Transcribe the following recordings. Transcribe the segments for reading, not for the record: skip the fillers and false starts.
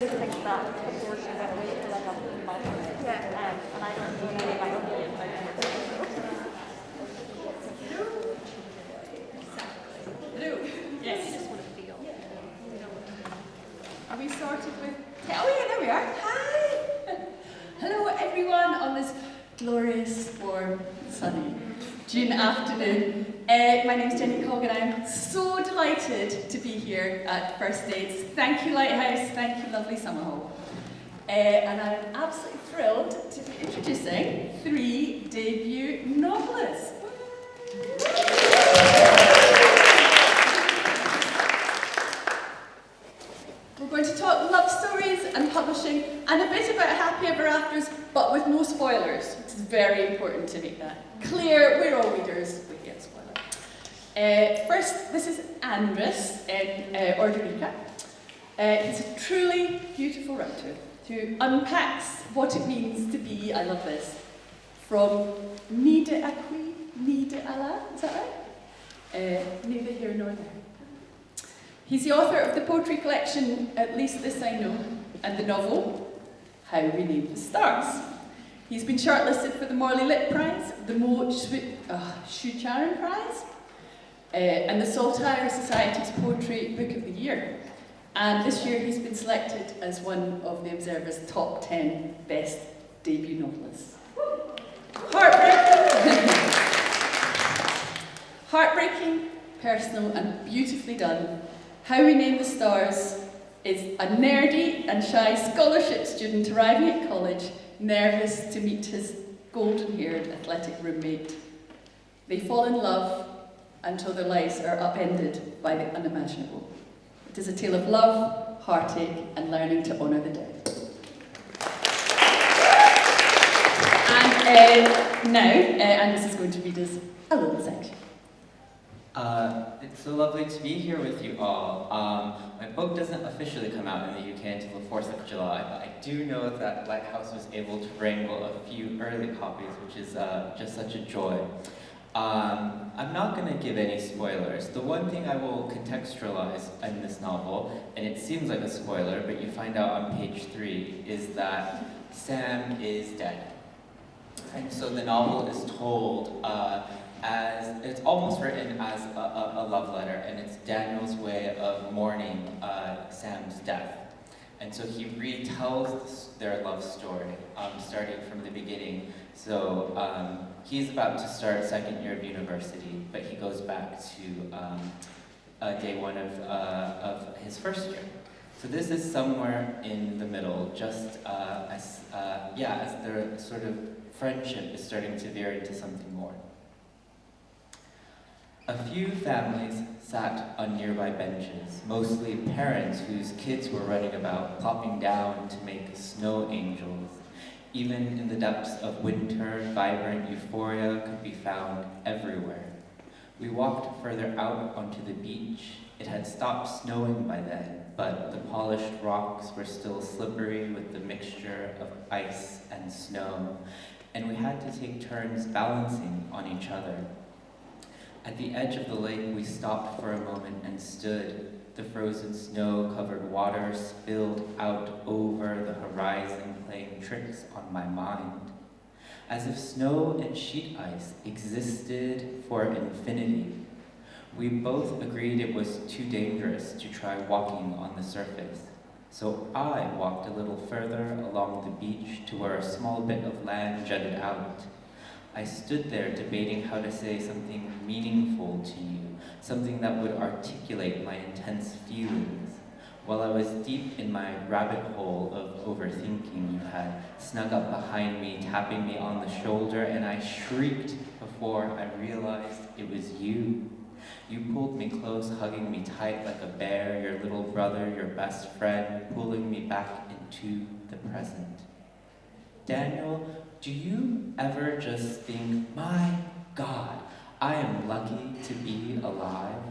think that proportion went away because I got the mud. Yeah. And I don't know any of my own kids. Hello. Yes. You just want to feel. Are we sorted with... Oh yeah, there we are. Hi. Hello everyone on this glorious, warm, sunny June afternoon. My name's Jenny Colgan. I'm so delighted to be here at First Dates. Thank you, Lighthouse. Thank you, lovely Summerhall. And I'm absolutely thrilled to be introducing 3 debut novelists. We're going to talk love stories and publishing and a bit about happy ever afters, but with no spoilers. It's very important to make that clear. We're all readers. We get spoilers. First, this is Andres in Ordorica. He's a truly beautiful writer who unpacks what it means to be, I love this, from ni de aquí, ni de allá, is that right? Neither here nor there. He's the author of the poetry collection, At Least This I Know, and the novel, How We Named the Stars. He's been shortlisted for the Morley Lit Prize, the Mo Shucharan Prize, and the Saltire Society's Poetry Book of the Year. And this year he's been selected as one of the Observer's top 10 best debut novelists. Heartbreaking, personal and beautifully done. How We Name the Stars is a nerdy and shy scholarship student arriving at college, nervous to meet his golden-haired athletic roommate. They fall in love until their lives are upended by the unimaginable. It is a tale of love, heartache, and learning to honour the dead. And now, Andres is going to read us a little section. It's so lovely to be here with you all. My book doesn't officially come out in the UK until the 4th of July, but I do know that Lighthouse was able to wrangle a few early copies, which is just such a joy. I'm not going to give any spoilers. The one thing I will contextualize in this novel, and it seems like a spoiler, but you find out on page 3, is that Sam is dead. And so the novel is told as, it's almost written as a love letter, and it's Daniel's way of mourning Sam's death. And so he retells their love story, starting from the beginning. So he's about to start second year of university, but he goes back to day 1 of his first year. So this is somewhere in the middle, just as their sort of friendship is starting to veer into something more. A few families sat on nearby benches, mostly parents whose kids were running about, plopping down to make snow angels. Even in the depths of winter, vibrant euphoria could be found everywhere. We walked further out onto the beach. It had stopped snowing by then, but the polished rocks were still slippery with the mixture of ice and snow, and we had to take turns balancing on each other. At the edge of the lake, we stopped for a moment and stood. The frozen snow-covered water spilled out over the horizon, playing tricks on my mind. As if snow and sheet ice existed for infinity. We both agreed it was too dangerous to try walking on the surface. So I walked a little further along the beach to where a small bit of land jutted out. I stood there debating how to say something meaningful to you, something that would articulate my intense feelings. While I was deep in my rabbit hole of overthinking, you had snug up behind me, tapping me on the shoulder, and I shrieked before I realized it was you. You pulled me close, hugging me tight like a bear, your little brother, your best friend, pulling me back into the present. Daniel, do you ever just think, my God, I am lucky to be alive?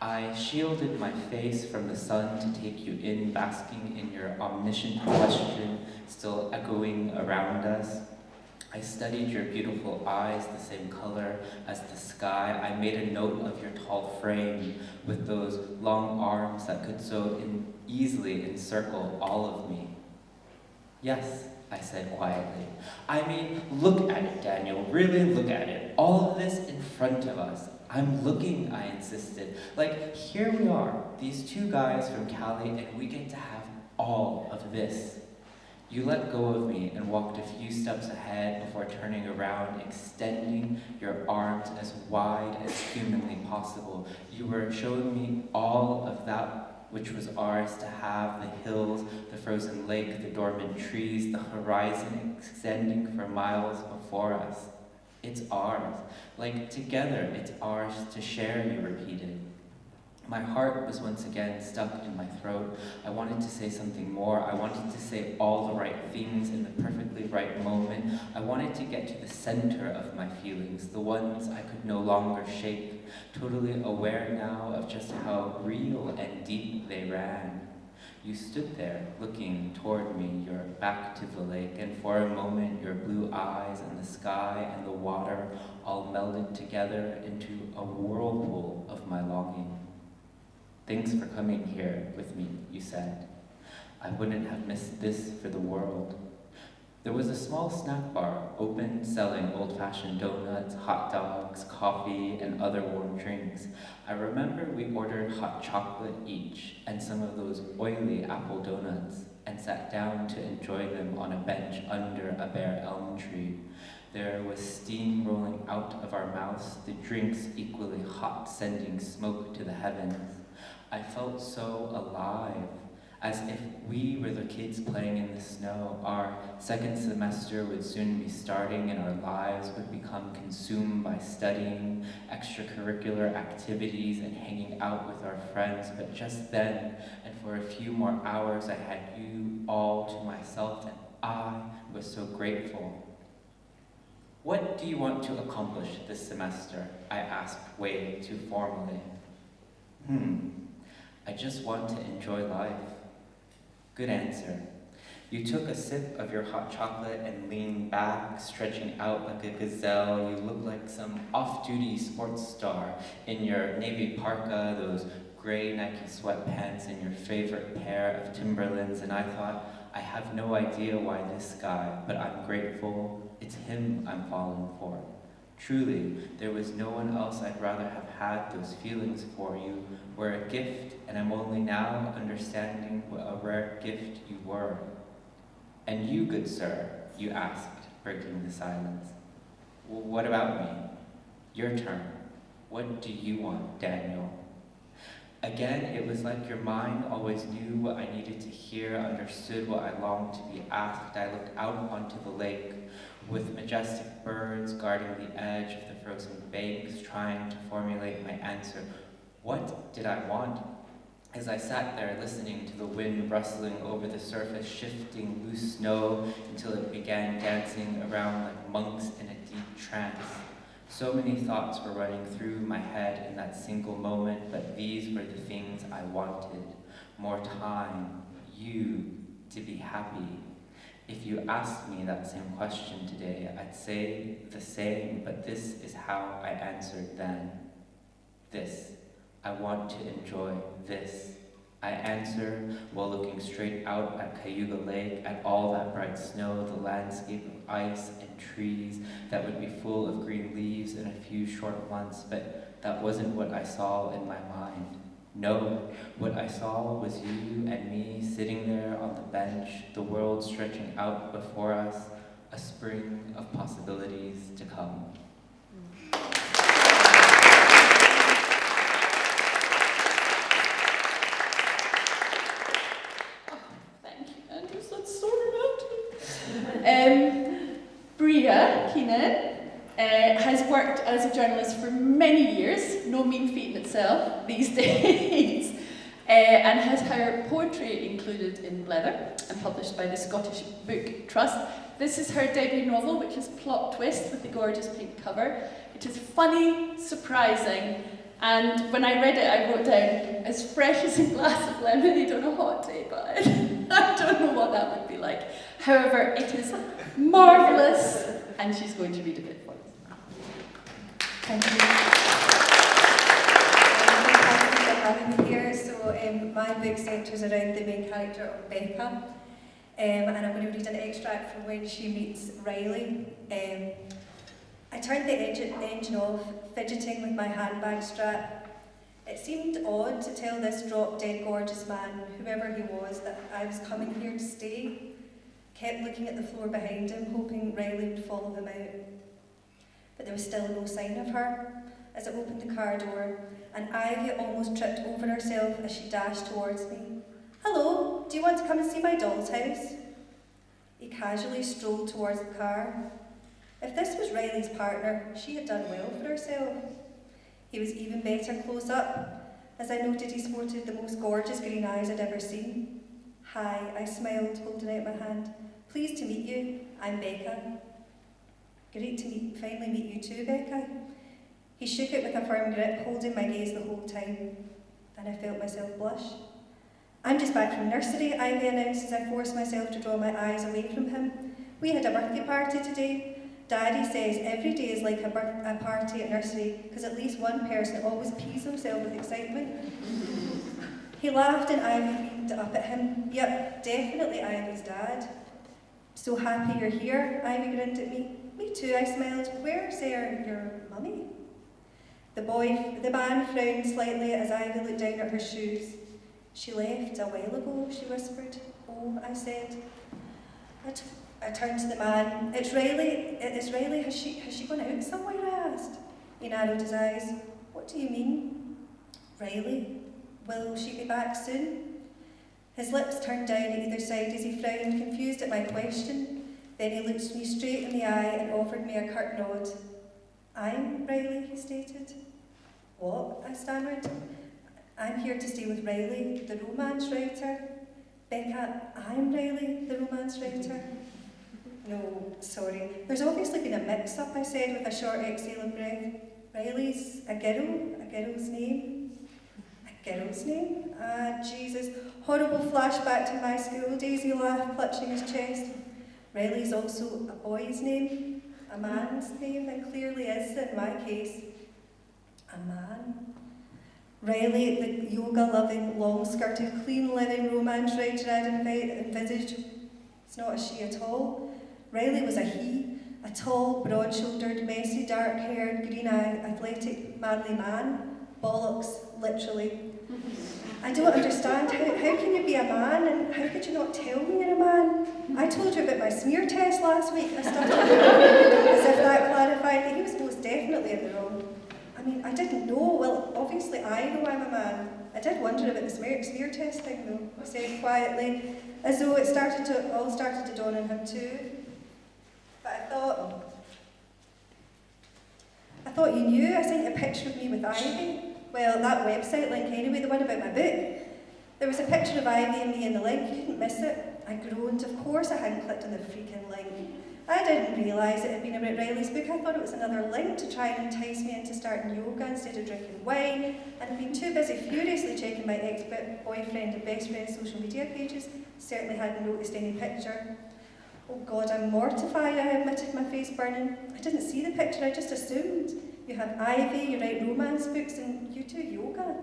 I shielded my face from the sun to take you in, basking in your omniscient question, still echoing around us. I studied your beautiful eyes, the same color as the sky. I made a note of your tall frame with those long arms that could so easily encircle all of me. Yes, I said quietly. I mean, look at it, Daniel. Really look at it. All of this in front of us. I'm looking, I insisted. Like, here we are, these two guys from Cali, and we get to have all of this. You let go of me and walked a few steps ahead before turning around, extending your arms as wide as humanly possible. You were showing me all of that which was ours to have, the hills, the frozen lake, the dormant trees, the horizon extending for miles before us. It's ours. Like, together, it's ours to share, you repeated. My heart was once again stuck in my throat. I wanted to say something more. I wanted to say all the right things in the perfectly right moment. I wanted to get to the center of my feelings, the ones I could no longer shake, totally aware now of just how real and deep they ran. You stood there, looking toward me, your back to the lake, and for a moment your blue eyes and the sky and the water all melded together into a whirlpool of my longing. Thanks for coming here with me, you said. I wouldn't have missed this for the world. There was a small snack bar open, selling old-fashioned donuts, hot dogs, coffee, and other warm drinks. I remember we ordered hot chocolate each and some of those oily apple donuts and sat down to enjoy them on a bench under a bare elm tree. There was steam rolling out of our mouths, the drinks equally hot, sending smoke to the heavens. I felt so alive, as if we were the kids playing in the snow. Our second semester would soon be starting and our lives would become consumed by studying, extracurricular activities, and hanging out with our friends. But just then, and for a few more hours, I had you all to myself, and I was so grateful. What do you want to accomplish this semester? I asked way too formally. I just want to enjoy life. Good answer. You took a sip of your hot chocolate and leaned back, stretching out like a gazelle. You looked like some off-duty sports star in your navy parka, those gray Nike sweatpants, and your favorite pair of Timberlands, and I thought, I have no idea why this guy, but I'm grateful. It's him I'm falling for. Truly, there was no one else I'd rather have had. Those feelings for you were a gift, and I'm only now understanding what a rare gift you were. And you, good sir, you asked, breaking the silence. Well, what about me? Your turn. What do you want, Daniel? Again, it was like your mind always knew what I needed to hear, understood what I longed to be asked. I looked out onto the lake, with majestic birds guarding the edge of the frozen banks, trying to formulate my answer. What did I want? As I sat there listening to the wind rustling over the surface, shifting loose snow until it began dancing around like monks in a deep trance. So many thoughts were running through my head in that single moment, but these were the things I wanted. More time, you, to be happy. If you asked me that same question today, I'd say the same, but this is how I answered then. This. I want to enjoy this. I answer while looking straight out at Cayuga Lake, at all that bright snow, the landscape of ice and trees that would be full of green leaves in a few short months, but that wasn't what I saw in my mind. No, what I saw was you and me sitting there on the bench, the world stretching out before us, a spring of possibilities to come. Breea, Keenan, has worked as a journalist for many years, no mean feat in itself these days, and has her poetry included in Leather and published by the Scottish Book Trust. This is her debut novel, which is Plot Twist, with the gorgeous pink cover. It is funny, surprising, and when I read it, I wrote down, as fresh as a glass of lemonade on a hot day, but I don't know what that would be like. However, it is marvellous, and she's going to read a bit for us. Thank you. Thank you for having me here. So my book centres around the main character of Becca, and I'm going to read an extract from when she meets Riley. I turned the engine off, fidgeting with my handbag strap. It seemed odd to tell this drop-dead gorgeous man, whoever he was, that I was coming here to stay. Kept looking at the floor behind him, hoping Riley would follow him out. But there was still no sign of her. As I opened the car door, and Ivy almost tripped over herself as she dashed towards me. "Hello, do you want to come and see my doll's house?" He casually strolled towards the car. If this was Riley's partner, she had done well for herself. He was even better close up, as I noted he sported the most gorgeous green eyes I'd ever seen. "Hi," I smiled, holding out my hand. "Pleased to meet you. I'm Becca." "Great to finally meet you too, Becca." He shook it with a firm grip, holding my gaze the whole time. Then I felt myself blush. "I'm just back from nursery," Ivy announced as I forced myself to draw my eyes away from him. "We had a birthday party today. Daddy says every day is like a party at nursery, because at least one person always pees himself with excitement." He laughed and Ivy beamed up at him. "Yep, definitely Ivy's dad." "So happy you're here," Ivy grinned at me. "Me too," I smiled. "Where's your mummy?" The man frowned slightly as Ivy looked down at her shoes. "She left a while ago," she whispered. "Oh," I said. I turned to the man. It's Riley. Has she gone out somewhere?" I asked. He narrowed his eyes. "What do you mean?" "Riley. Will she be back soon?" His lips turned down at either side as he frowned, confused at my question. Then he looked me straight in the eye and offered me a curt nod. "I'm Riley," he stated. "What?" I stammered. "I'm here to stay with Riley, the romance writer." "Becca, I'm Riley, the romance writer." "No, sorry. There's obviously been a mix-up," I said with a short exhale of breath. "Riley's a girl's name." "A girl's name? Ah, Jesus. Horrible flashback to my school days," he laughed, clutching his chest. "Riley's also a boy's name, a man's name, and clearly is in my case. A man." Riley, the yoga-loving, long-skirted, clean-living romance writer I'd envisaged, it's not a she at all. Riley was a he, a tall, broad-shouldered, messy, dark-haired, green-eyed, athletic, manly man. Bollocks, literally. "I don't understand. How can you be a man, and how could you not tell me you're a man? I told you about my smear test last week," I stuttered, as if that clarified that he was most definitely in the wrong. "I mean, I didn't know. Well, obviously I know I'm a man. I did wonder about the smear test thing, though," I said quietly, as though it all started to dawn on him too. "But I thought you knew. I sent you a picture of me with Ivy. Well, that website link anyway, the one about my book. There was a picture of Ivy and me in the link. You couldn't miss it." I groaned. Of course I hadn't clicked on the freaking link. I didn't realise it had been about Riley's book. I thought it was another link to try and entice me into starting yoga instead of drinking wine, and I'd been too busy furiously checking my ex-boyfriend and best friend's social media pages. Certainly hadn't noticed any picture. "Oh God, I'm mortified," I admitted, my face burning. "I didn't see the picture, I just assumed. You have Ivy, you write romance books, and you do yoga.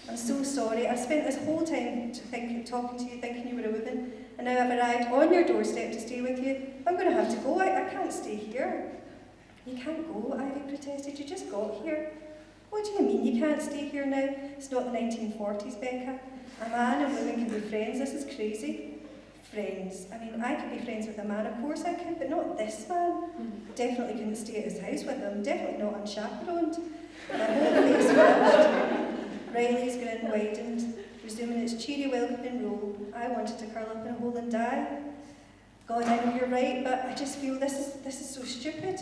I'm so sorry. I spent this whole time talking to you, thinking you were a woman, and now I've arrived on your doorstep to stay with you. I'm going to have to go. I can't stay here." "You can't go," Ivy protested. "You just got here." "What do you mean you can't stay here now? It's not the 1940s, Becca. A man and woman can be friends. This is crazy." "Friends? I mean, I could be friends with a man, of course I could, but not this man. Definitely couldn't stay at his house with him. Definitely not unchaperoned." My whole face flushed. Riley's grin widened, resuming its cheery welcoming role. I wanted to curl up in a hole and die. "God, I know you're right, but I just feel this is so stupid.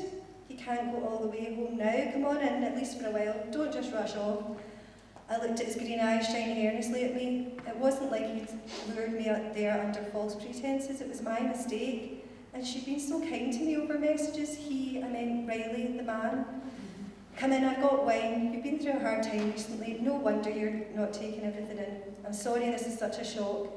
You can't go all the way home now. Come on in, at least for a while. Don't just rush off." I looked at his green eyes shining earnestly at me. It wasn't like he'd lured me out there under false pretenses. It was my mistake. And she'd been so kind to me over messages. I meant Riley, the man. "Come in, I've got wine. You've been through a hard time recently. No wonder you're not taking everything in. I'm sorry this is such a shock."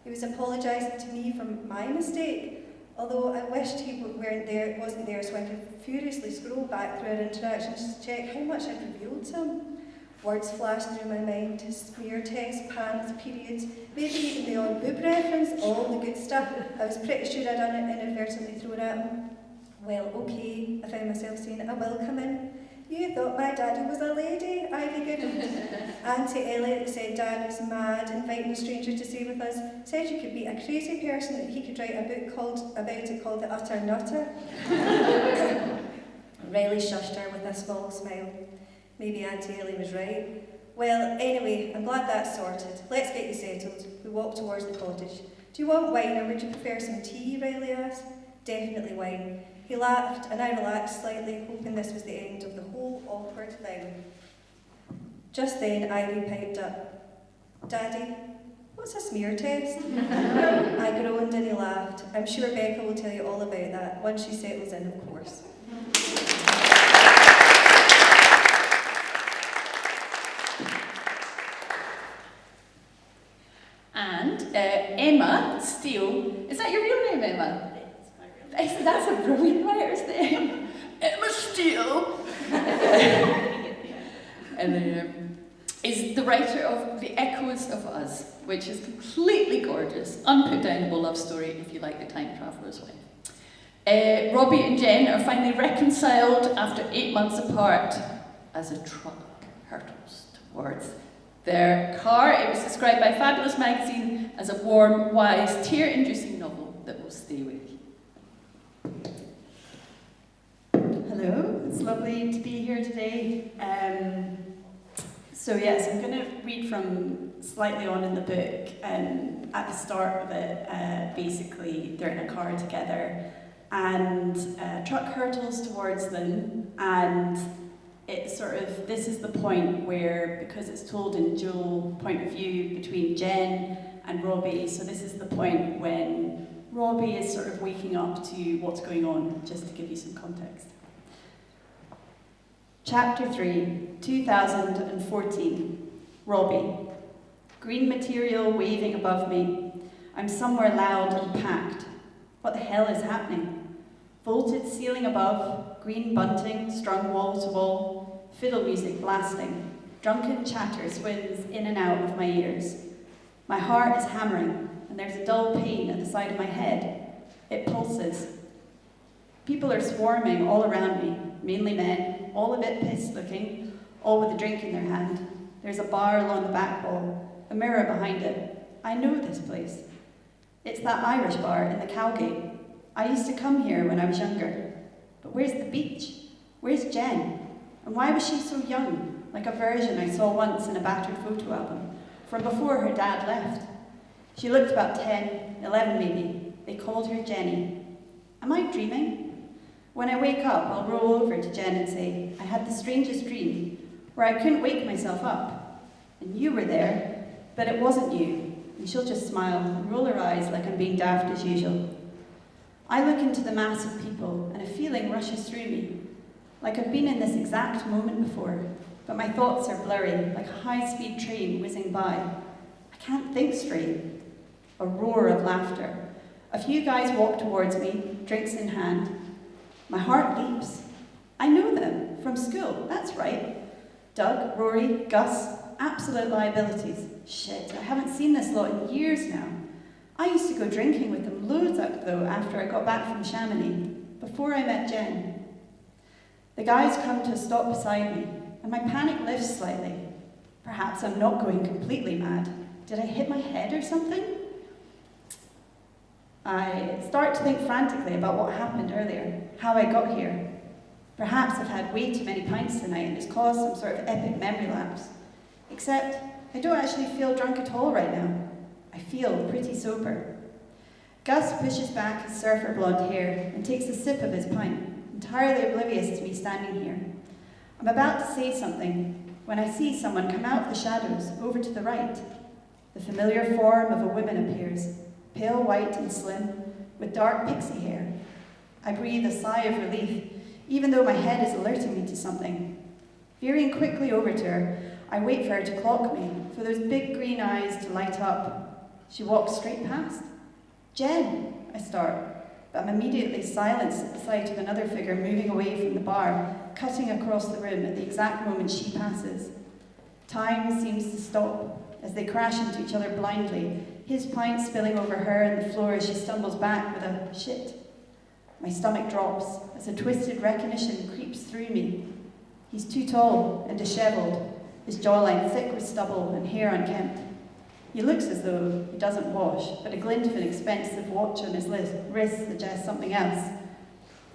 He was apologising to me for my mistake. Although I wished he wasn't there so I could furiously scroll back through our interactions to check how much I'd revealed to him. Words flashed through my mind, his smear test, pans, periods, maybe even the odd boob reference, all the good stuff. I was pretty sure I'd inadvertently thrown at him. Well, okay, I found myself saying, I will come in. You thought my daddy was a lady, Ivy giggled. Auntie Elliot said Dad was mad, inviting a stranger to stay with us. Said you could be a crazy person, that he could write a book called The Utter Nutter. Riley shushed her with a small smile. Maybe Auntie Ellie was right. Well, anyway, I'm glad that's sorted. Let's get you settled. We walked towards the cottage. Do you want wine or would you prefer some tea? Riley asked. Definitely wine. He laughed and I relaxed slightly, hoping this was the end of the whole awkward thing. Just then, Ivy piped up. Daddy, what's a smear test? I groaned and he laughed. I'm sure Becca will tell you all about that once she settles in, of course. And Emma Steele, is that your real name, Emma? That's a brilliant writer's name. Emma Steele. And is the writer of The Echoes of Us, which is completely gorgeous, unputdownable love story if you like The Time Traveller's Wife. Robbie and Jen are finally reconciled after 8 months apart as a truck hurtles towards their car. It was described by Fabulous magazine as a warm, wise, tear-inducing novel that will stay with you. Hello, it's lovely to be here today. So yes, I'm going to read from slightly on in the book. At the start of it, basically they're in a car together and a truck hurtles towards them, and it's sort of, this is the point where, because it's told in dual point of view between Jen and Robbie, so this is the point when Robbie is sort of waking up to what's going on, just to give you some context. Chapter 3, 2014. Robbie. Green material waving above me. I'm somewhere loud and packed. What the hell is happening? Vaulted ceiling above, green bunting strung wall to wall, fiddle music blasting. Drunken chatter swims in and out of my ears. My heart is hammering, and there's a dull pain at the side of my head. It pulses. People are swarming all around me, mainly men, all a bit pissed looking, all with a drink in their hand. There's a bar along the back wall, a mirror behind it. I know this place. It's that Irish bar in the Cowgate. I used to come here when I was younger. But where's the beach? Where's Jen? And why was she so young, like a version I saw once in a battered photo album, from before her dad left? She looked about 10, 11 maybe. They called her Jenny. Am I dreaming? When I wake up, I'll roll over to Jen and say, I had the strangest dream, where I couldn't wake myself up. And you were there, but it wasn't you. And she'll just smile and roll her eyes like I'm being daft as usual. I look into the mass of people, and a feeling rushes through me, like I've been in this exact moment before, but my thoughts are blurry, like a high-speed train whizzing by. I can't think straight. A roar of laughter. A few guys walk towards me, drinks in hand. My heart leaps. I know them, from school, that's right. Doug, Rory, Gus, absolute liabilities. Shit, I haven't seen this lot in years now. I used to go drinking with them loads up though after I got back from Chamonix, before I met Jen. The guys come to a stop beside me, and my panic lifts slightly. Perhaps I'm not going completely mad. Did I hit my head or something? I start to think frantically about what happened earlier, how I got here. Perhaps I've had way too many pints tonight and it's caused some sort of epic memory lapse. Except, I don't actually feel drunk at all right now. I feel pretty sober. Gus pushes back his surfer blonde hair and takes a sip of his pint, entirely oblivious to me standing here. I'm about to say something when I see someone come out of the shadows over to the right. The familiar form of a woman appears, pale white and slim, with dark pixie hair. I breathe a sigh of relief, even though my head is alerting me to something. Veering quickly over to her, I wait for her to clock me, for those big green eyes to light up. She walks straight past. Jen, I start. but I'm immediately silenced at the sight of another figure moving away from the bar, cutting across the room at the exact moment she passes. Time seems to stop as they crash into each other blindly, his pint spilling over her and the floor as she stumbles back with a shit. My stomach drops as a twisted recognition creeps through me. He's too tall and dishevelled, his jawline thick with stubble and hair unkempt. He looks as though he doesn't wash, but a glint of an expensive watch on his wrist suggests something else.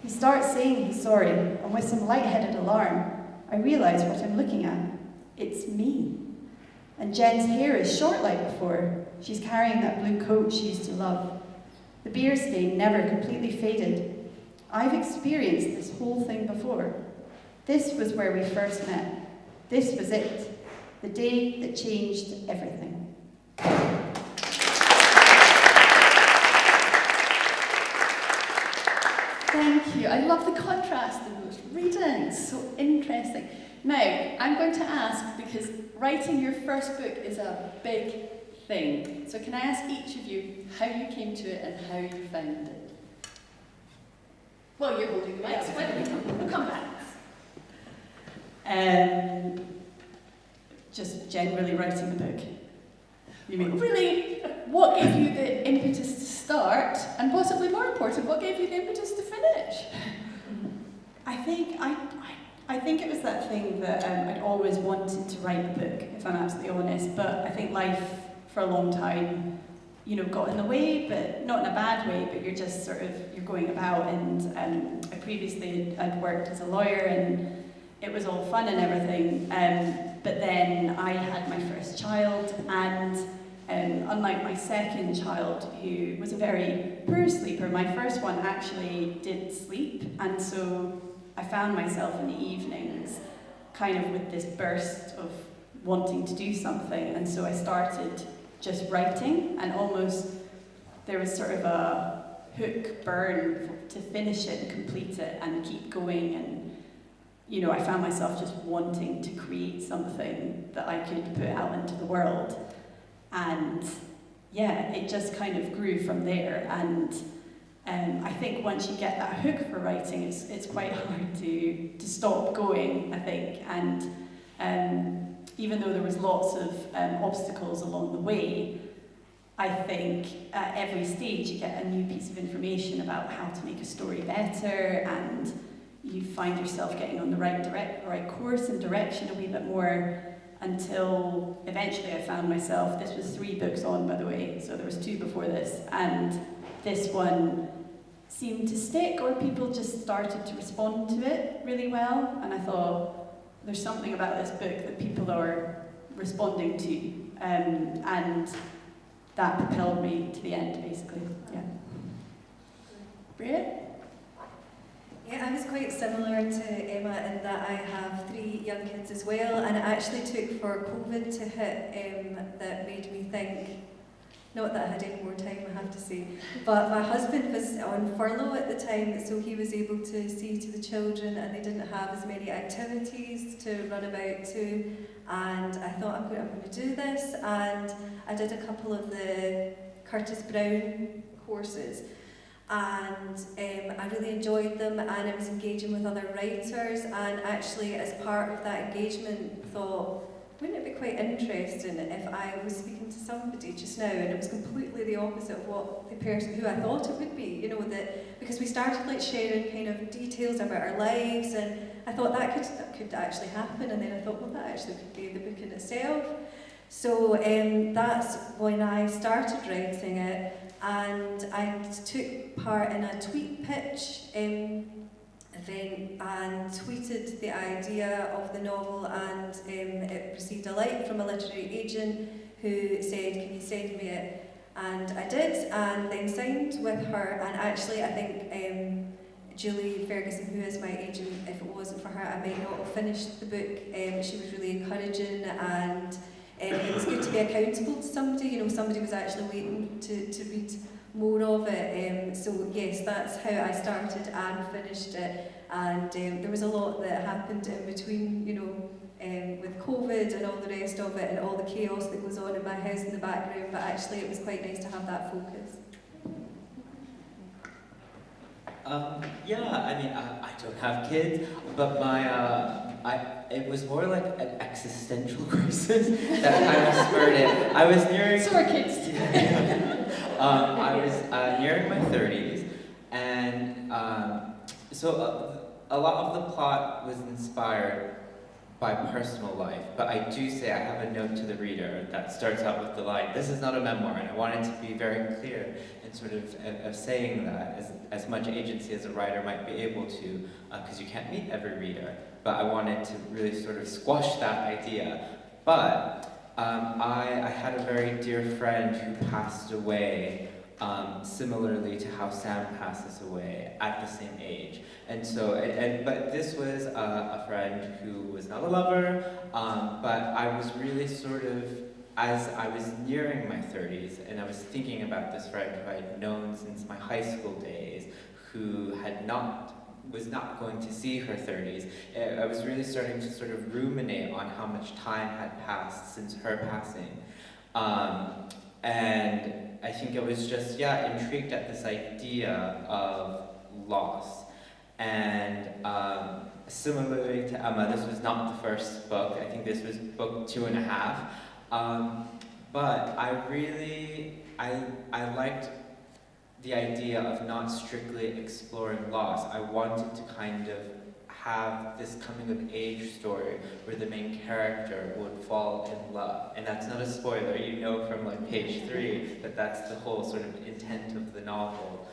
He starts saying he's sorry, and with some light-headed alarm, I realise what I'm looking at. It's me. And Jen's hair is short like before. She's carrying that blue coat she used to love. The beer stain never completely faded. I've experienced this whole thing before. This was where we first met. This was it. The day that changed everything. Thank you. I love the contrast in those readings. So interesting. Now, I'm going to ask, because writing your first book is a big thing. So can I ask each of you how you came to it and how you found it? Well, you're holding the mic, so why don't we'll come back. Just generally writing the book. You mean? Really, what gave you the impetus to start, and possibly more important, what gave you the impetus to finish? I think it was that thing that I'd always wanted to write a book, if I'm absolutely honest, but I think life for a long time, got in the way, but not in a bad way, but you're just sort of, you're going about, and I'd worked as a lawyer, and it was all fun and everything, but then I had my first child, and unlike my second child, who was a very poor sleeper, my first one actually did sleep, and so I found myself in the evenings kind of with this burst of wanting to do something, and so I started just writing, and almost there was sort of a hook burn to finish it and complete it and keep going, and I found myself just wanting to create something that I could put out into the world, and yeah, it just kind of grew from there, and I think once you get that hook for writing, it's quite hard to stop going, I think, and even though there was lots of obstacles along the way, I think at every stage you get a new piece of information about how to make a story better, and you find yourself getting on the right course and direction a wee bit more, until eventually I found myself, this was 3 books on, by the way, so there was 2 before this, and this one seemed to stick, or people just started to respond to it really well, and I thought, there's something about this book that people are responding to, and that propelled me to the end, basically, yeah. Breea? Yeah, I was quite similar to Emma in that I have 3 young kids as well, and it actually took for COVID to hit that made me think, not that I had any more time, I have to say, but my husband was on furlough at the time, so he was able to see to the children, and they didn't have as many activities to run about to, and I thought, I'm going to do this, and I did a couple of the Curtis Brown courses, and I really enjoyed them, and I was engaging with other writers, and actually as part of that engagement thought, wouldn't it be quite interesting if I was speaking to somebody just now and it was completely the opposite of what the person who I thought it would be, that because we started sharing kind of details about our lives, and I thought that could actually happen, and then I thought, well, that actually could be the book in itself. So that's when I started writing it, and I took part in a tweet pitch event and tweeted the idea of the novel, and it received a like from a literary agent who said, can you send me it? And I did, and then signed with her, and actually I think Julie Ferguson, who is my agent, if it wasn't for her I might not have finished the book. She was really encouraging, and it was good to be accountable to somebody, somebody was actually waiting to read more of it, so yes, that's how I started and finished it, and there was a lot that happened in between, with COVID and all the rest of it, and all the chaos that goes on in my house in the background, but actually it was quite nice to have that focus. Yeah, I mean, I don't have kids, but it was more like an existential crisis that kind of spurred it. I was nearing. So are kids. I was nearing my 30s, and so a lot of the plot was inspired by personal life, but I do say I have a note to the reader that starts out with the line, "This is not a memoir," and I wanted to be very clear in sort of saying that as much agency as a writer might be able to, because you can't meet every reader, but I wanted to really sort of squash that idea. But I had a very dear friend who passed away similarly to how Sam passes away at the same age. And so, but this was a friend who was not a lover, but I was really sort of, as I was nearing my 30s, and I was thinking about this friend who I had known since my high school days, who was not going to see her 30s, I was really starting to sort of ruminate on how much time had passed since her passing. And I think I was just, intrigued at this idea of loss. And similarly to Emma, this was not the first book. I think this was book 2.5. But I liked the idea of not strictly exploring loss. I wanted to kind of have this coming of age story where the main character would fall in love. And that's not a spoiler, you know from like page 3 that that's the whole sort of intent of the novel.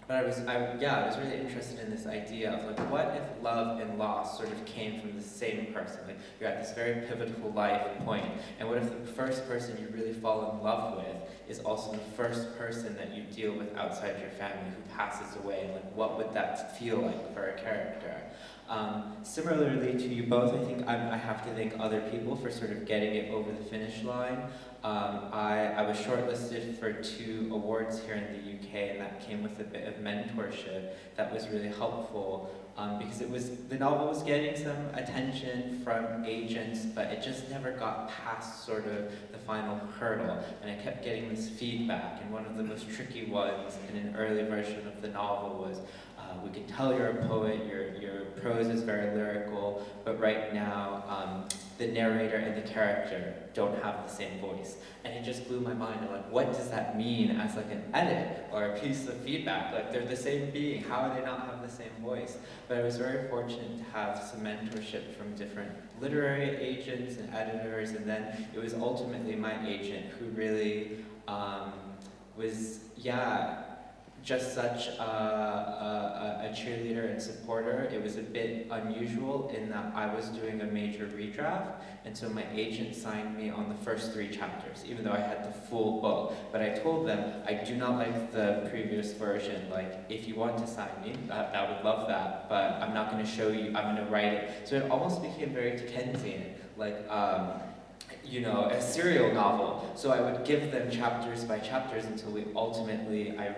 But I was really interested in this idea of like, what if love and loss sort of came from the same person? Like, you're at this very pivotal life point, and what if the first person you really fall in love with is also the first person that you deal with outside your family who passes away? And like, what would that feel like for a character? Similarly to you both, I think I have to thank other people for sort of getting it over the finish line. I was shortlisted for 2 awards here in the UK, and that came with a bit of mentorship that was really helpful, because the novel was getting some attention from agents, but it just never got past sort of the final hurdle, and I kept getting this feedback. And one of the most tricky ones in an early version of the novel was, we can tell you're a poet, your prose is very lyrical, but right now the narrator and the character don't have the same voice. And it just blew my mind. I'm like, what does that mean as like an edit or a piece of feedback? Like, they're the same being, how do they not have the same voice? But I was very fortunate to have some mentorship from different literary agents and editors, and then it was ultimately my agent who really was, just such a cheerleader and supporter. It was a bit unusual in that I was doing a major redraft, and so my agent signed me on the first 3 chapters, even though I had the full book. But I told them, I do not like the previous version. Like, if you want to sign me, I would love that, but I'm not going to show you, I'm going to write it. So it almost became very Dickensian, like, a serial novel. So I would give them chapters by chapters until I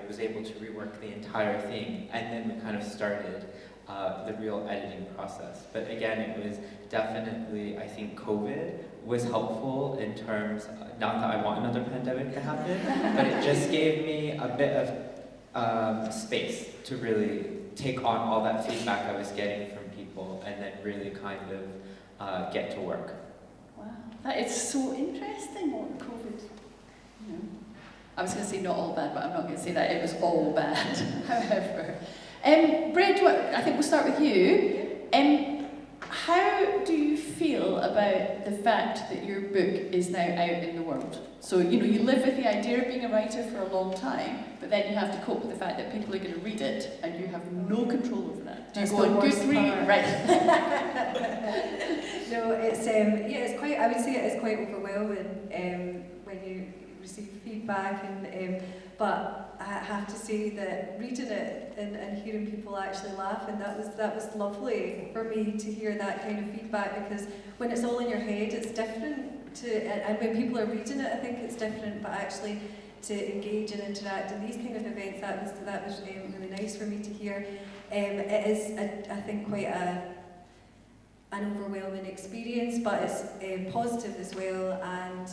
was able to rework the entire thing, and then we kind of started the real editing process. But again, it was definitely, I think COVID was helpful in terms, not that I want another pandemic to happen, but it just gave me a bit of space to really take on all that feedback I was getting from people, and then really kind of get to work. That is so interesting, what COVID. I was going to say not all bad, but I'm not going to say that it was all bad, however. Breea, I think we'll start with you. How do you feel about the fact that your book is now out in the world? So, you live with the idea of being a writer for a long time, but then you have to cope with the fact that people are going to read it, and you have no control over that. Do you go on Goodreads? Right. No, it's quite, I would say it is quite overwhelming when you receive feedback, but I have to say that reading it and hearing people actually laugh, and that was lovely for me to hear that kind of feedback, because when it's all in your head, it's different and when people are reading it, I think it's different, but actually to engage and interact in these kind of events, that was really nice for me to hear. It is, I think, quite an overwhelming experience, but it's positive as well, and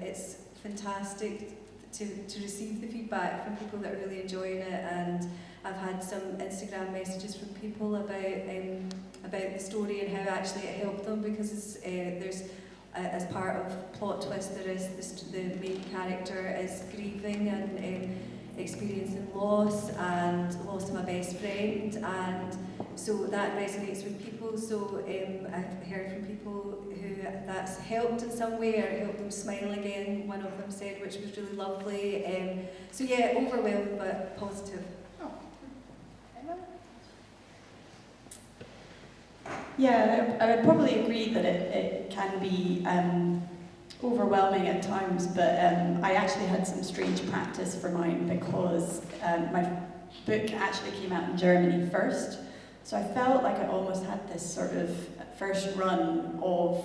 it's fantastic to receive the feedback from people that are really enjoying it, and I've had some Instagram messages from people about the story and how actually it helped them, because there's as part of plot twist there is the main character is grieving and experiencing loss and loss of my best friend, and so that resonates with people. So I've heard from people who that's helped in some way, or helped them smile again, one of them said, which was really lovely. So yeah, overwhelmed but positive. Yeah, I would probably agree that it can be overwhelming at times, but I actually had some strange practice for mine, because my book actually came out in Germany first, so I felt like I almost had this sort of first run of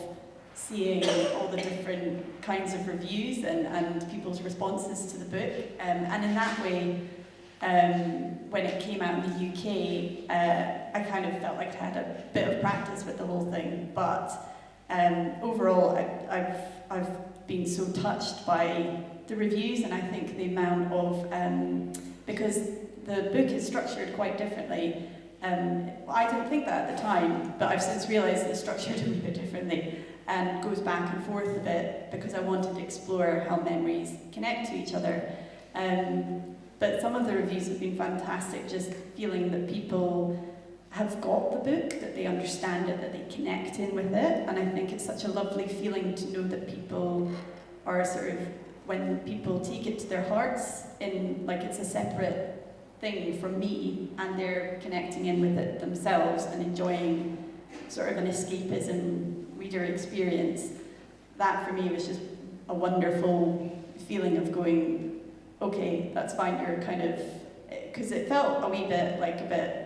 seeing all the different kinds of reviews and people's responses to the book, and in that way, when it came out in the UK, I kind of felt like I had a bit of practice with the whole thing, but overall I've been so touched by the reviews, and I think the amount of, because the book is structured quite differently. I didn't think that at the time, but I've since realised it's structured a wee bit differently and goes back and forth a bit, because I wanted to explore how memories connect to each other. But some of the reviews have been fantastic, just feeling that people have got the book, that they understand it, that they connect in with it, and I think it's such a lovely feeling to know that people are sort of, when people take it to their hearts, in like it's a separate thing from me, and they're connecting in with it themselves and enjoying sort of an escapism reader experience. That for me was just a wonderful feeling of going, okay, that's fine, you're kind of, because it felt a wee bit like a bit,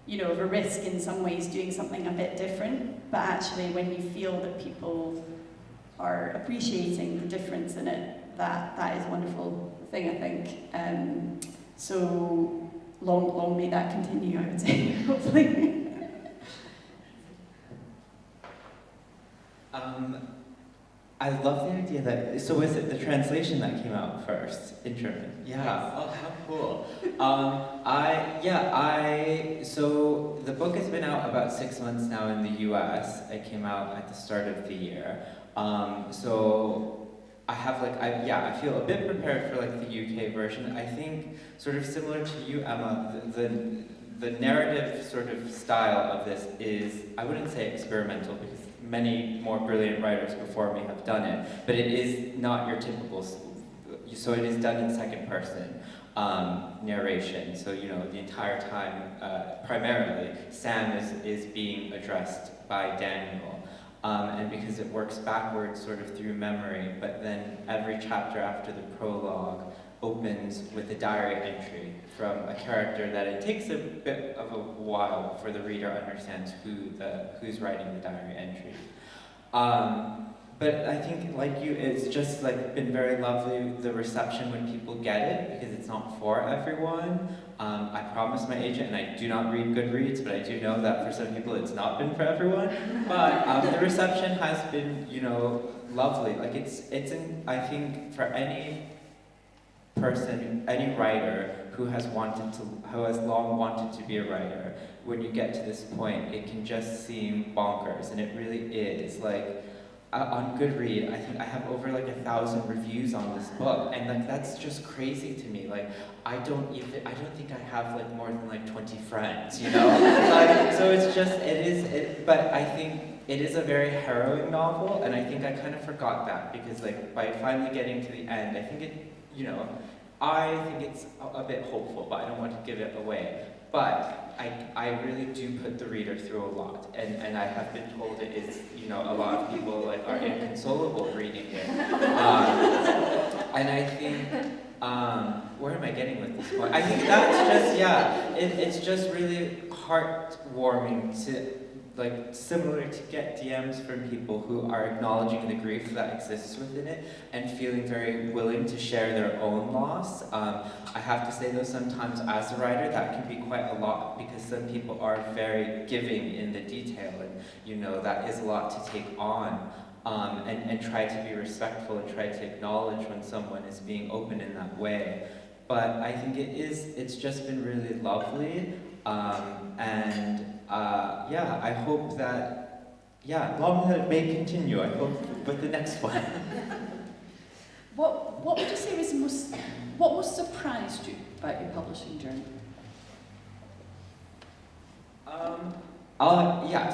you know, of a risk in some ways, doing something a bit different, but actually when you feel that people are appreciating the difference in it, that is a wonderful thing, I think. So long may that continue, I would say, hopefully. I love the idea that, so was it the translation that came out first in German? Yeah, oh, how cool. So the book has been out about 6 months now in the US. It came out at the start of the year. So I have I feel a bit prepared for like the UK version. I think sort of similar to you, Emma, the narrative sort of style of this is, I wouldn't say experimental, because many more brilliant writers before me have done it, but it is not your typical, so it is done in second person narration. So, you know, the entire time, primarily, Sam is being addressed by Daniel. And because it works backwards sort of through memory, but then every chapter after the prologue opens with a diary entry from a character that it takes a bit of a while for the reader understands who's writing the diary entry. But I think, like you, it's just like been very lovely, the reception when people get it, because it's not for everyone. I promised my agent, and I do not read Goodreads, but I do know that for some people it's not been for everyone. But the reception has been, you know, lovely. Like I think for any person, any writer who has long wanted to be a writer, when you get to this point, it can just seem bonkers, and it really is. Like, on Goodreads, I think I have over like 1,000 reviews on this book, and like that's just crazy to me. Like, I don't think I have like more than like 20 friends, you know? So it's just, but I think it is a very harrowing novel, and I think I kind of forgot that, because like by finally getting to the end, I think it's a bit hopeful, but I don't want to give it away. But I really do put the reader through a lot, and I have been told it is, you know, a lot of people like are inconsolable reading it. And I think, where am I getting with this point? I think that's just, it's just really heartwarming to, like, similar to get DMs from people who are acknowledging the grief that exists within it and feeling very willing to share their own loss. I have to say though, sometimes as a writer that can be quite a lot, because some people are very giving in the detail, and you know that is a lot to take on. and try to be respectful and try to acknowledge when someone is being open in that way. But I think it's just been really lovely, yeah, I hope that, long that it may continue, I hope with the next one. What would you say was what most surprised you about your publishing journey?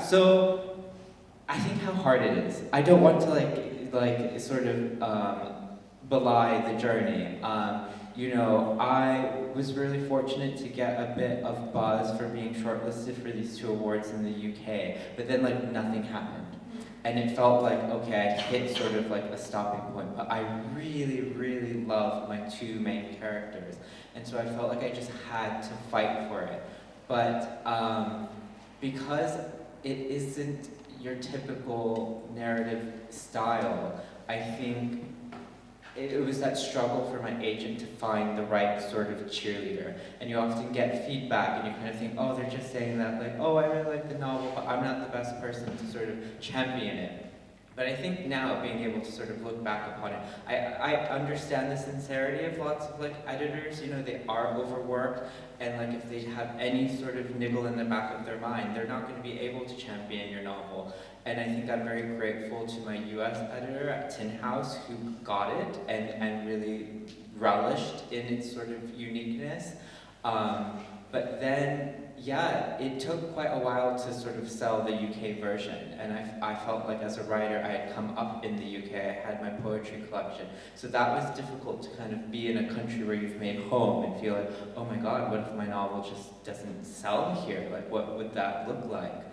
So I think how hard it is. I don't want to like sort of belie the journey. I was really fortunate to get a bit of buzz for being shortlisted for these 2 awards in the UK, but then nothing happened. And it felt like, okay, I hit sort of like a stopping point, but I really, really love my 2 main characters. And so I felt like I just had to fight for it. But because it isn't your typical narrative style, I think it was that struggle for my agent to find the right sort of cheerleader. And you often get feedback and you kind of think, oh, they're just saying that, like, oh, I really like the novel, but I'm not the best person to sort of champion it. But I think now, being able to sort of look back upon it, I understand the sincerity of lots of editors. They are overworked, and if they have any sort of niggle in the back of their mind, they're not going to be able to champion your novel. And I think I'm very grateful to my US editor at Tin House, who got it and really relished in its sort of uniqueness. But then, it took quite a while to sort of sell the UK version, and I felt like as a writer I had come up in the UK, I had my poetry collection, so that was difficult to kind of be in a country where you've made home and feel like, oh my god, what if my novel just doesn't sell here, what would that look like?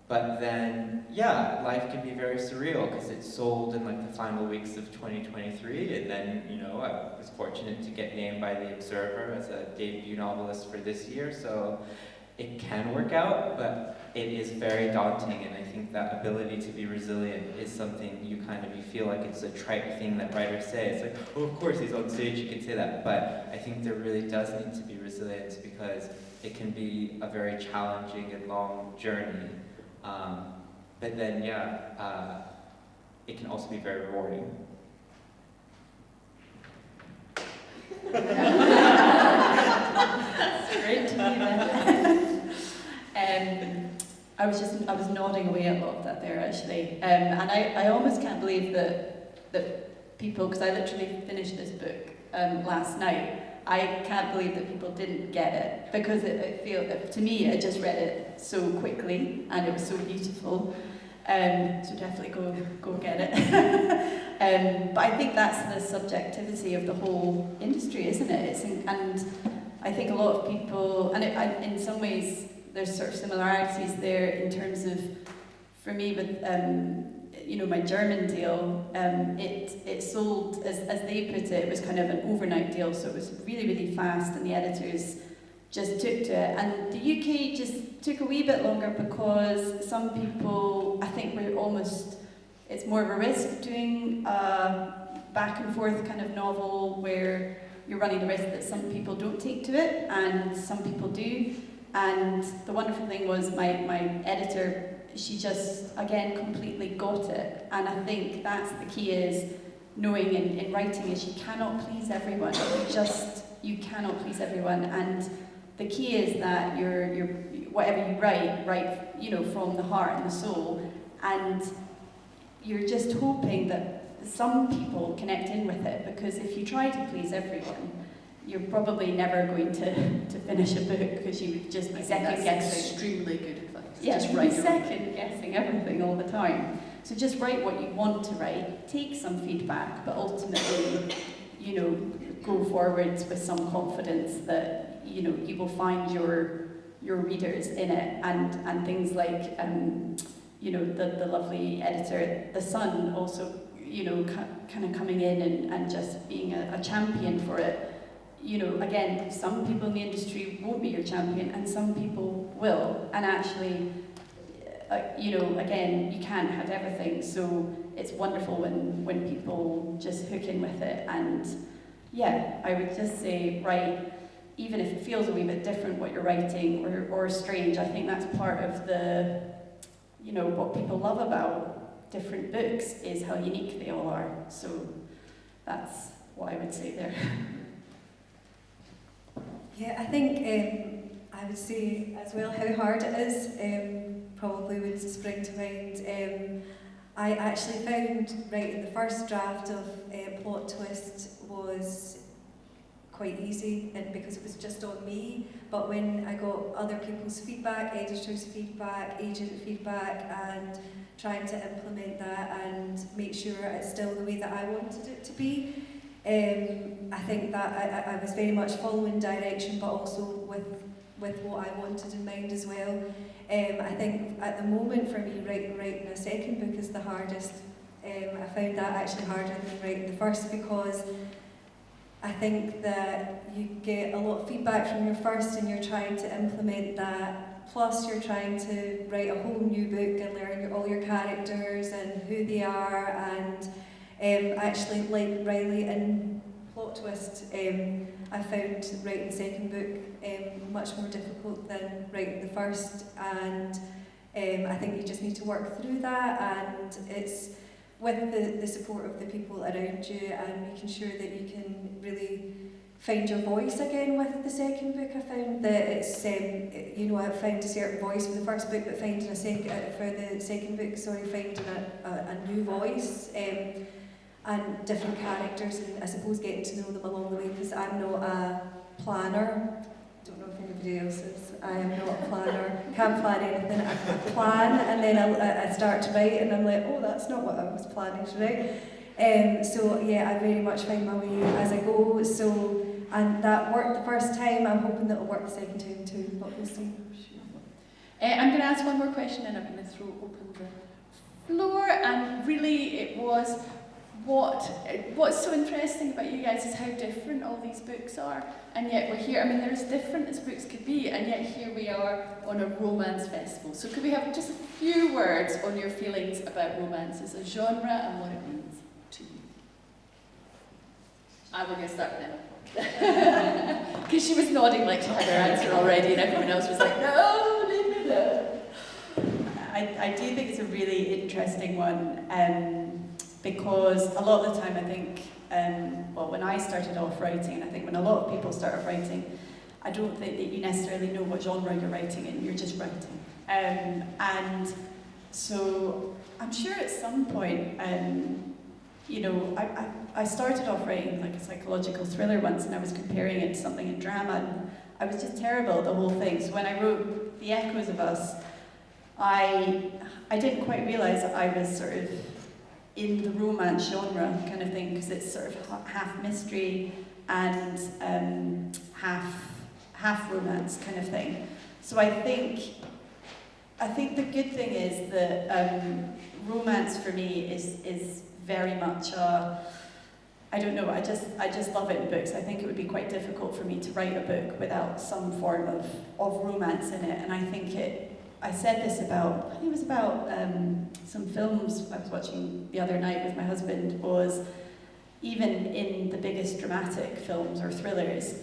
But then, life can be very surreal because it sold in the final weeks of 2023, and then, I was fortunate to get named by The Observer as a debut novelist for this year, so it can work out, but it is very daunting, and I think that ability to be resilient is something you feel like it's a trite thing that writers say. It's like, oh, of course, he's on stage, you can say that, but I think there really does need to be resilience because it can be a very challenging and long journey. But then, it can also be very rewarding. That's great to hear that. I was nodding away at a lot of that there actually, and I almost can't believe that people, because I literally finished this book last night. I can't believe that people didn't get it because to me, I just read it so quickly and it was so beautiful. So definitely go get it. But I think that's the subjectivity of the whole industry, isn't it? And I think a lot of people, and in some ways there's sort of similarities there in terms of, for me with my German deal, it sold, as they put it was kind of an overnight deal, so it was really, really fast, and the editors just took to it. And the UK just took a wee bit longer because some people, I think, it's more of a risk doing a back and forth kind of novel where you're running the risk that some people don't take to it and some people do. And the wonderful thing was my editor, she just, again, completely got it. And I think that's the key, is knowing in writing is you cannot please everyone. You cannot please everyone. And the key is that you're whatever you write, from the heart and the soul. And you're just hoping that some people connect in with it, because if you try to please everyone, you're probably never going to finish a book, because you would just be second guessing. Extremely good advice. Yeah, just you'd write be second guessing everything all the time. So just write what you want to write, take some feedback, but ultimately, go forwards with some confidence that you will find your readers in it, and things like the lovely editor, The Sun, also kind of coming in and just being a champion for it. Again, some people in the industry won't be your champion, and some people will. And actually, again, you can't have everything. So it's wonderful when people just hook in with it. And I would just say, write, even if it feels a wee bit different what you're writing or strange. I think that's part of the, what people love about different books is how unique they all are. So that's what I would say there. Yeah, I think I would say as well how hard it is, probably would spring to mind. I actually found writing the first draft of Plot Twist was quite easy, and because it was just on me, but when I got other people's feedback, editors' feedback, agent feedback, and trying to implement that and make sure it's still the way that I wanted it to be, I think that I was very much following direction, but also with what I wanted in mind as well. I think at the moment for me, writing a second book is the hardest. I found that actually harder than writing the first, because I think that you get a lot of feedback from your first and you're trying to implement that, plus you're trying to write a whole new book and learn all your characters and who they are, and actually, like Riley in Plot Twist, I found writing the second book much more difficult than writing the first, and I think you just need to work through that, and it's with the support of the people around you and making sure that you can really find your voice again with the second book. I found that it's, I found a certain voice for the first book, but finding for the second book, finding a new voice and different characters, and I suppose getting to know them along the way, because I'm not a planner. I don't know if anybody else is. I am not a planner. Can't plan anything. I plan and then I start to write and I'm like, oh, that's not what I was planning to write. So yeah, I very much find my way as I go. So, and that worked the first time. I'm hoping that it'll work the second time too, but we'll see. I'm going to ask one more question and I'm going to throw open the floor. And really, it was what's so interesting about you guys is how different all these books are, and yet we're here. I mean, they're as different as books could be, and yet here we are on a romance festival. So could we have just a few words on your feelings about romance as a genre and what it means to you? I will get started now. Because she was nodding like she had her answer already, and everyone else was like, no, leave me alone. I do think it's a really interesting one. Because a lot of the time I think, when I started off writing, and I think when a lot of people start off writing, I don't think that you necessarily know what genre you're writing in, you're just writing. And so I'm sure at some point, I started off writing like a psychological thriller once, and I was comparing it to something in drama, and I was just terrible at the whole thing. So when I wrote The Echoes of Us, I didn't quite realise that I was sort of in the romance genre kind of thing, because it's sort of half mystery and half romance kind of thing. So I think the good thing is that romance for me is very much I don't know, I just love it in books. I think it would be quite difficult for me to write a book without some form of romance in it, and I think I said this about, I think it was about some films I was watching the other night with my husband, was even in the biggest dramatic films or thrillers,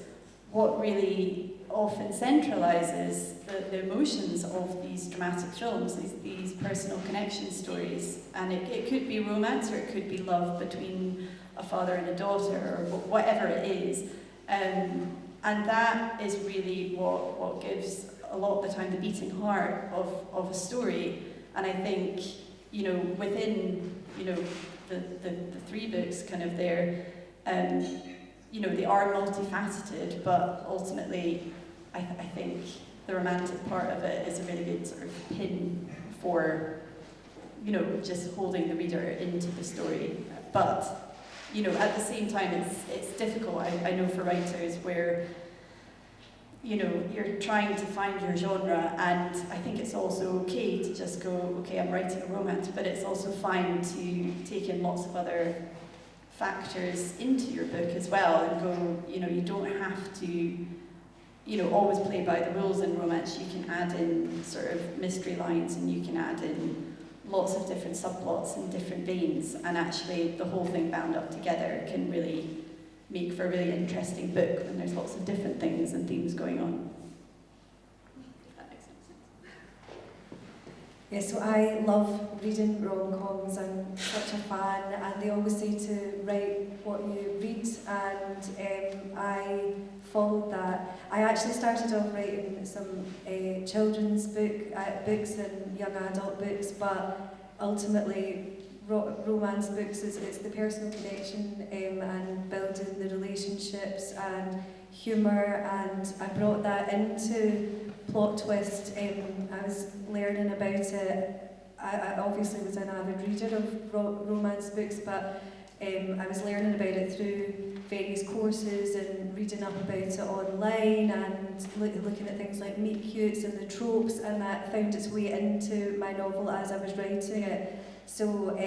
what really often centralises the emotions of these dramatic films, these personal connection stories. And it could be romance, or it could be love between a father and a daughter, or whatever it is. And that is really what gives a lot of the time the beating heart of a story. And I think, within, the three books kind of there, they are multifaceted, but ultimately I think the romantic part of it is a really good sort of pin for, just holding the reader into the story. But, at the same time, it's difficult, I know, for writers where you're trying to find your genre, and I think it's also okay to just go, okay, I'm writing a romance, but it's also fine to take in lots of other factors into your book as well, and go, you don't have to, always play by the rules in romance. You can add in sort of mystery lines, and you can add in lots of different subplots and different veins, and actually the whole thing bound up together can really make for a really interesting book when there's lots of different things and themes going on. If that makes sense. Yeah, so I love reading rom-coms. I'm such a fan, and they always say to write what you read, and I followed that. I actually started off writing some children's books and young adult books, but ultimately romance books is the personal connection and building the relationships and humour, and I brought that into plot twist. I was learning about it. I obviously was an avid reader of romance books, but I was learning about it through various courses and reading up about it online and looking at things like meet cutes and the tropes, and that found its way into my novel as I was writing it. So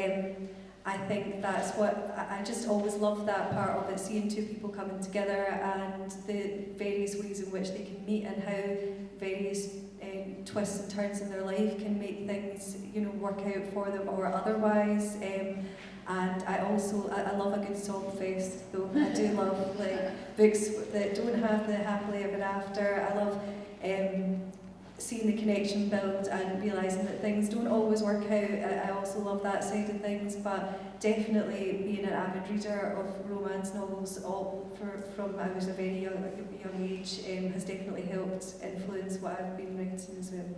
I think that's what, I just always loved that part of it, seeing two people coming together and the various ways in which they can meet and how various twists and turns in their life can make things, work out for them or otherwise. And I love a good song fest, though. I do love books that don't have the happily ever after. I love seeing the connection build and realising that things don't always work out. I also love that side of things, but definitely being an avid reader of romance novels from I was a very young age has definitely helped influence what I've been writing as well.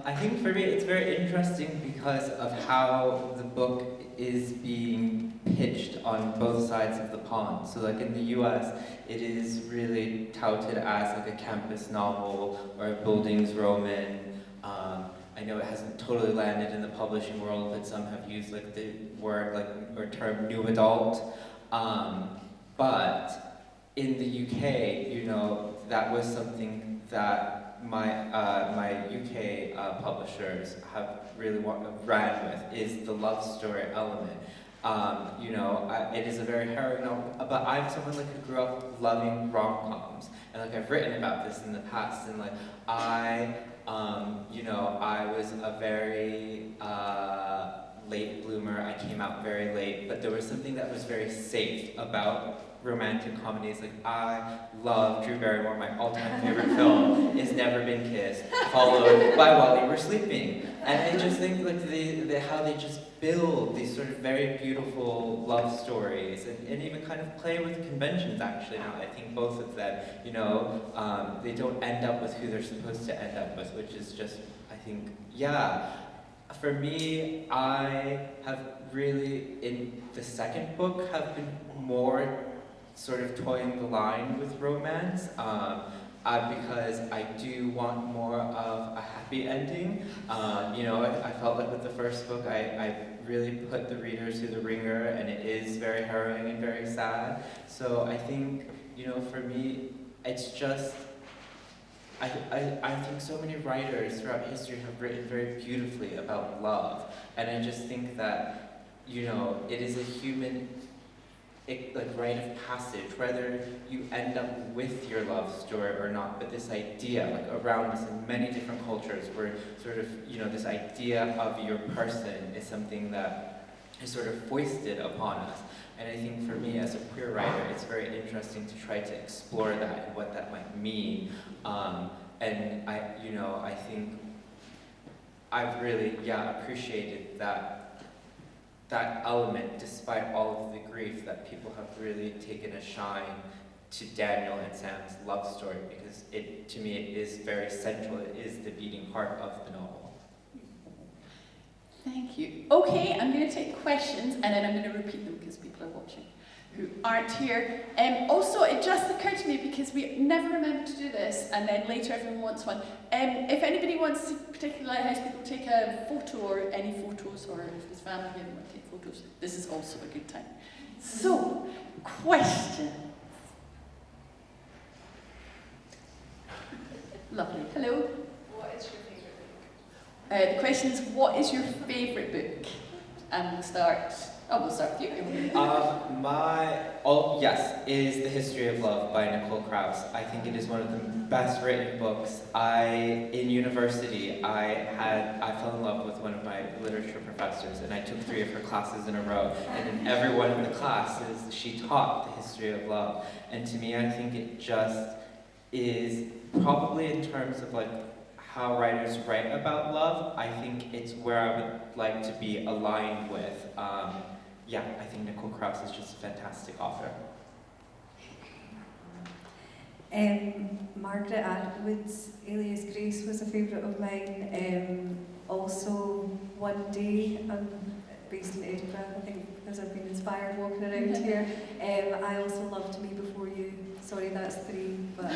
I think for me it's very interesting because of how the book is being pitched on both sides of the pond. So like in the US, it is really touted as like a campus novel or a Bildungsroman. I know it hasn't totally landed in the publishing world, but some have used like the word or term new adult. But in the UK, that was something that my UK publishers have really ran with, is the love story element. It is a very harrowing novel, but I'm someone who grew up loving rom-coms, and I've written about this in the past, and I was a very late bloomer. I came out very late, but there was something that was very safe about romantic comedies. I love Drew Barrymore. My all-time favorite film is Never Been Kissed, followed by While We Were Sleeping. And I just think how they just build these sort of very beautiful love stories and even kind of play with conventions. Actually, now I think both of them, they don't end up with who they're supposed to end up with, which is just, I think, yeah. For me, I have really, in the second book, have been more sort of toying the line with romance, because I do want more of a happy ending. I felt like with the first book, I really put the readers through the ringer, and it is very harrowing and very sad. So I think, for me, it's just, I think so many writers throughout history have written very beautifully about love, and I just think that, it is a human rite of passage, whether you end up with your love story or not, but this idea, around us in many different cultures, where sort of, this idea of your person is something that is sort of foisted upon us. And I think for me as a queer writer, it's very interesting to try to explore that and what that might mean. And I think I've really, appreciated that element, despite all of the grief, that people have really taken a shine to Daniel and Sam's love story, because to me it is very central. It is the beating heart of the novel. Thank you. Okay, I'm going to take questions and then I'm going to repeat them because people are watching who aren't here. Also, it just occurred to me, because we never remember to do this, and then later everyone wants one. If anybody wants to, particularly Lighthouse people, take a photo or any photos, or if there's family here that want to take photos, this is also a good time. So, questions. Lovely. Hello. What is your favourite book? The question is, what is your favourite book? And we'll start with you. Yes, is The History of Love by Nicole Krauss. I think it is one of the best written books. In university, I fell in love with one of my literature professors, and I took 3 of her classes in a row. And in every one of the classes, she taught The History of Love. And to me, I think it just is probably in terms of like how writers write about love. I think it's where I would like to be aligned with. Yeah, I think Nicole Krauss is just a fantastic author. Margaret Atwood's Alias Grace was a favourite of mine. Also, One Day, I'm based in Edinburgh, I think, because I've been inspired walking around here. I also loved Me Before You. Sorry, that's 3, but...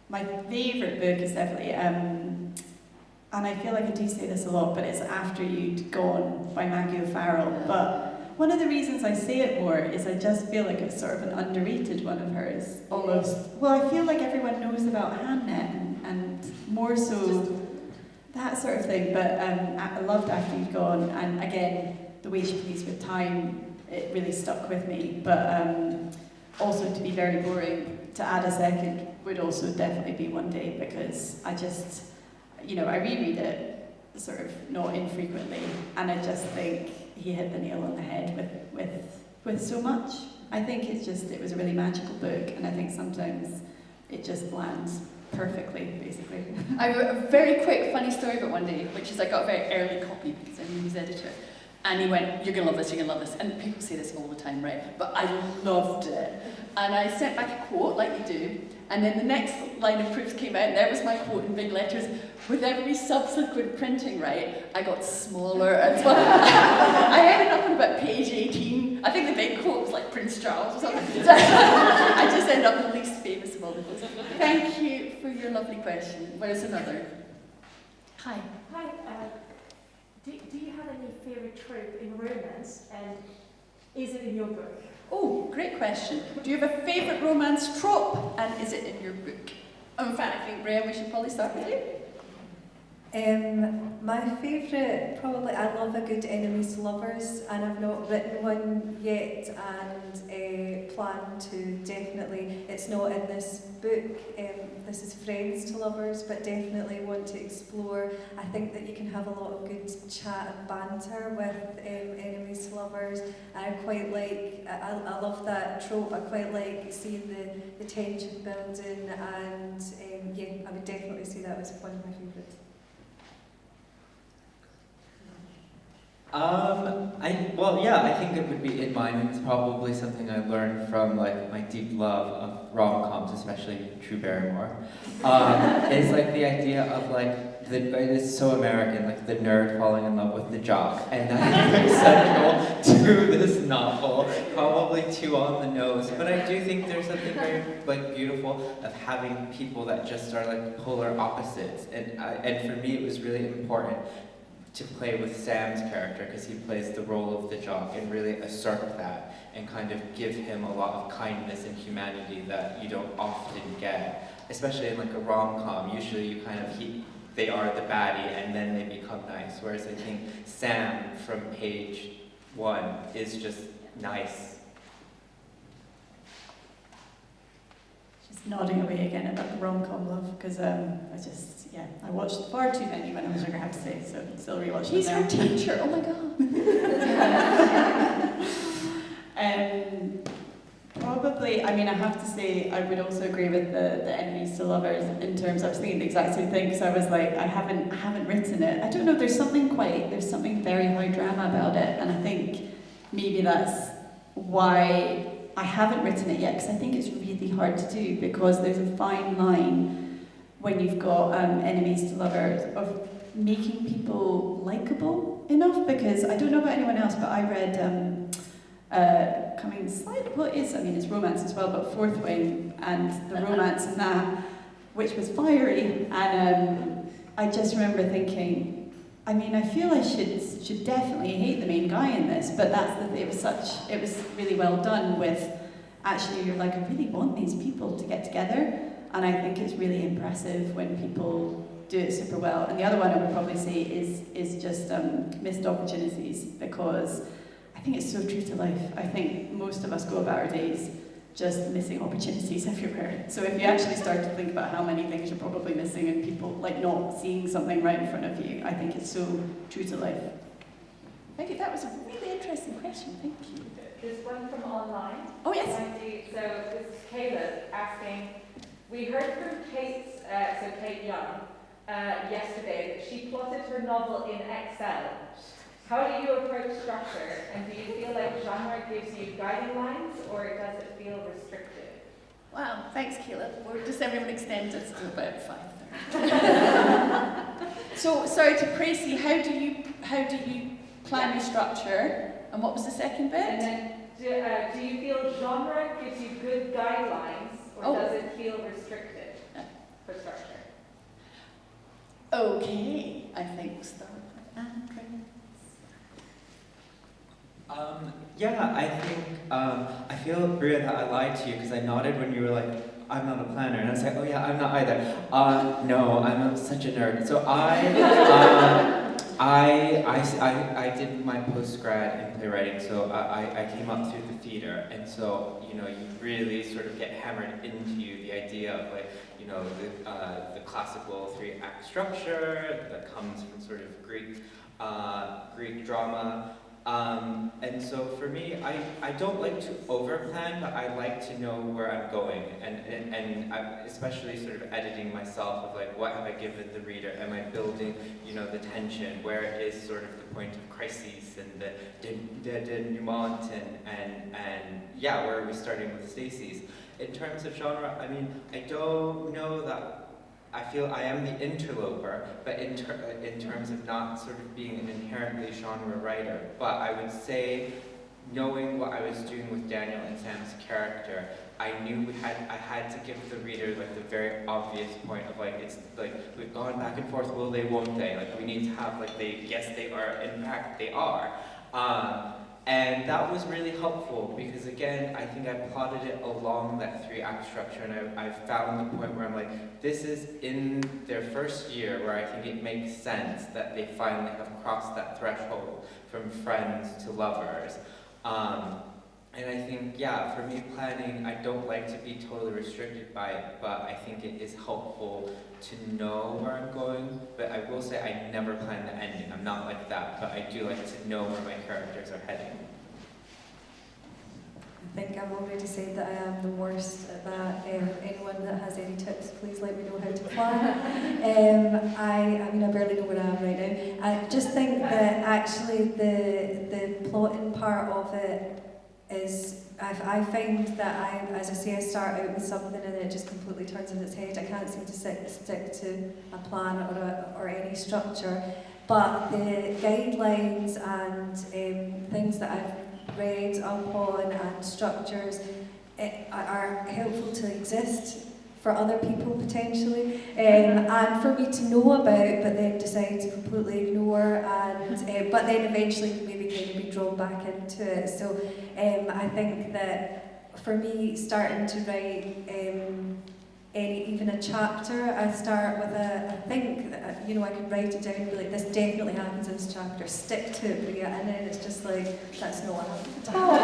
My favourite book is definitely, and I feel like I do say this a lot, but it's After You'd Gone by Maggie O'Farrell. But one of the reasons I say it more is I just feel like it's sort of an underrated one of hers, almost. Well, I feel like everyone knows about Hamnet and more so that sort of thing, but I loved After You'd Gone, and again, the way she plays with time, it really stuck with me. But also, to be very boring, to add a second would also definitely be One Day, because I just, I reread it sort of not infrequently, and I just think he hit the nail on the head with so much. I think it was a really magical book, and I think sometimes it just lands perfectly, basically. I have a very quick funny story about One Day, which is I got a very early copy because I knew his editor. And he went, "You're going to love this, you're going to love this." And people say this all the time, right? But I loved it. And I sent back a quote, like you do. And then the next line of proofs came out, and there was my quote in big letters. With every subsequent printing, right, I got smaller and smaller. I ended up on about page 18. I think the big quote was like Prince Charles or something. So I just ended up the least famous of all the books. Thank you for your lovely question. Where's another? Hi. Hi, do you have any favourite trope in romance, and is it in your book? Oh, great question. Do you have a favourite romance trope, and is it in your book? In fact, I think, Breea, we should probably start with you. My favourite, probably, I love a good enemies to lovers, and I've not written one yet, and plan to definitely. It's not in this book, this is friends to lovers, but definitely want to explore. I think that you can have a lot of good chat and banter with enemies to lovers, and I quite like, I love that trope. I quite like seeing the tension building, and yeah, I would definitely say that was one of my favourites. I think it would be in mine. It's probably something I learned from like my deep love of rom-coms, especially Drew Barrymore. It's like the idea of like it's so American, like the nerd falling in love with the jock, and that is central to this novel. Probably too on the nose, but I do think there's something very like beautiful of having people that just are like polar opposites, and for me it was really important to play with Sam's character, because he plays the role of the jock, and really assert that and kind of give him a lot of kindness and humanity that you don't often get, especially in like a rom-com. Usually you kind of they are the baddie and then they become nice, whereas I think Sam from page 1 is just nice. Just nodding away again about the rom-com love, because I watched far too many when I was younger, I have to say, so I'm still rewatching He's them her teacher, oh my god. Probably, I have to say, I would also agree with the enemies to lovers in terms, I was thinking the exact same thing, because I was like, I haven't written it. I don't know, there's something very high drama about it, and I think maybe that's why I haven't written it yet, because I think it's really hard to do, because there's a fine line when you've got enemies to lovers of making people likeable enough, because I don't know about anyone else, but I read it's romance as well, but Fourth Wing, and the romance in that, which was fiery, and I just remember thinking, I feel I should definitely hate the main guy in this, but it was really well done with, actually you're like, I really want these people to get together, and I think it's really impressive when people do it super well. And the other one I would probably say is just missed opportunities, because I think it's so true to life. I think most of us go about our days just missing opportunities everywhere. So if you actually start to think about how many things you're probably missing and people like not seeing something right in front of you, I think it's so true to life. Thank you, that was a really interesting question, thank you. There's one from online. Oh, yes. So this is Caleb asking, we heard from Kate Young, yesterday that she plotted her novel in Excel. How do you approach structure, and do you feel like genre gives you guiding lines, or does it feel restricted? Wow, thanks, Caleb. Or does everyone extend it to about 5:30? So, sorry, to Tracy, how do you plan your structure? And what was the second bit? And then, do you feel genre gives you good guidelines, or does it feel restricted for structure? Okay, I think start with Andrew. Yeah, I think, I feel, Breea, that I lied to you because I nodded when you were like, I'm not a planner. And I was like, oh yeah, I'm not either. No, I'm such a nerd. So I did my post-grad in playwriting, so I came up through the theater. And so, you know, you really sort of get hammered into the idea of like, you know, the classical 3-act structure that comes from sort of Greek drama. And so for me, I don't like to overplan, but I like to know where I'm going, and I'm especially sort of editing myself of like, what have I given the reader? Am I building, you know, the tension? Where is sort of the point of crises and the denouement, and yeah, where are we starting with Stacey's? In terms of genre, I mean, I don't know that. I feel I am the interloper, but in terms of not sort of being an inherently genre writer. But I would say, knowing what I was doing with Daniel and Sam's character, I knew I had to give the reader like the very obvious point of like, it's like, we've gone back and forth, will they, won't they? Like, we need to have like, yes they are, in fact they are. And that was really helpful because, again, I think I plotted it along that 3-act structure, and I found the point where I'm like, this is in their first year where I think it makes sense that they finally have crossed that threshold from friends to lovers. And I think, yeah, for me planning, I don't like to be totally restricted by it, but I think it is helpful to know where I'm going. But I will say I never plan the ending. I'm not like that, but I do like to know where my characters are heading. I think I've already said that I am the worst at that. Anyone that has any tips, please let me know how to plan. I mean, I barely know where I am right now. I just think that actually the plotting part of it is, I find that as I say, I start out with something and then it just completely turns on its head. I can't seem to stick to a plan or any structure. But the guidelines and things that I've read up on and structures are helpful to exist for other people potentially, and for me to know about but then decide to completely ignore, and but then eventually maybe kind of be drawn back into it. So I think that for me, starting to write even a chapter, I start with I think that, you know, I could write it down and be like, this definitely happens in this chapter, stick to it, Breea, and then it's just like, that's not what happened at all.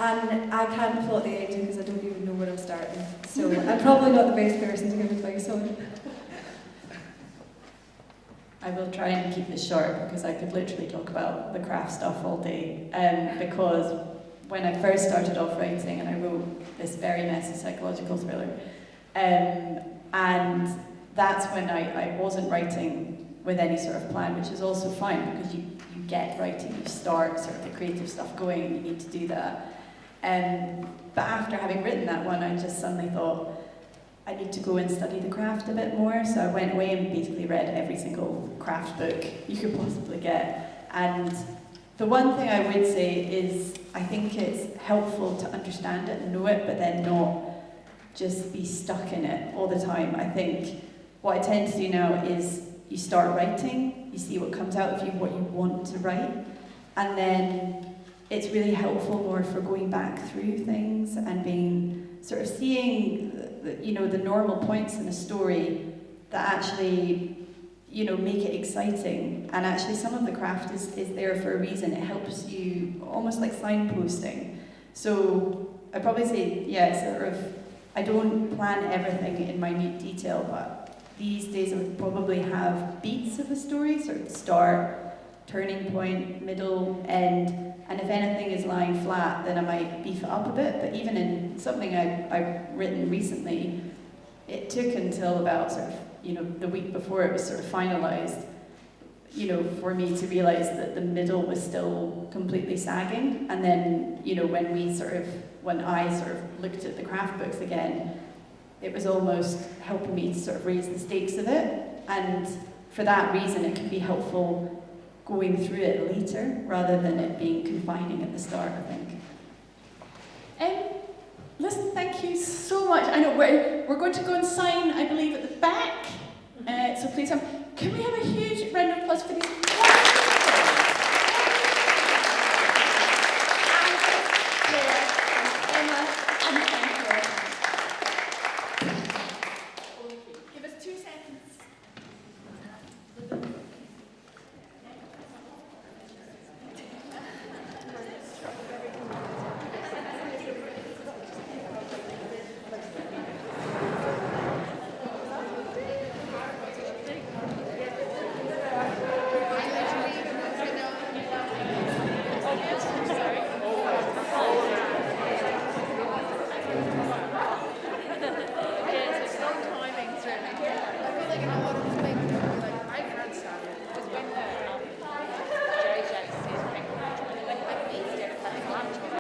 And I can't plot the ending because I don't even know where I'm starting. So I'm probably not the best person to give advice on. I will try and keep it short because I could literally talk about the craft stuff all day. Because when I first started off writing, and I wrote this very messy psychological thriller, and that's when I wasn't writing with any sort of plan, which is also fine because you get writing, you start sort of the creative stuff going, and you need to do that. But after having written that one, I just suddenly thought, I need to go and study the craft a bit more, so I went away and basically read every single craft book you could possibly get. And the one thing I would say is, I think it's helpful to understand it and know it, but then not just be stuck in it all the time. I think what I tend to do now is you start writing, you see what comes out of you, what you want to write, and then it's really helpful more for going back through things and being sort of seeing the normal points in a story that actually make it exciting. And actually some of the craft is there for a reason. It helps you, almost like signposting. So I'd probably say, I don't plan everything in minute detail, but these days I would probably have beats of a story, sort of start, turning point, middle, end, and if anything is lying flat, then I might beef it up a bit. But even in something I've written recently, it took until about sort of, the week before it was sort of finalised, for me to realise that the middle was still completely sagging. And then, when I sort of looked at the craft books again, it was almost helping me to sort of raise the stakes of it. And for that reason, it can be helpful going through it later rather than it being confining at the start, I think. Listen, thank you so much. I know we're going to go and sign, I believe, at the back. So please, can we have a huge round of applause for these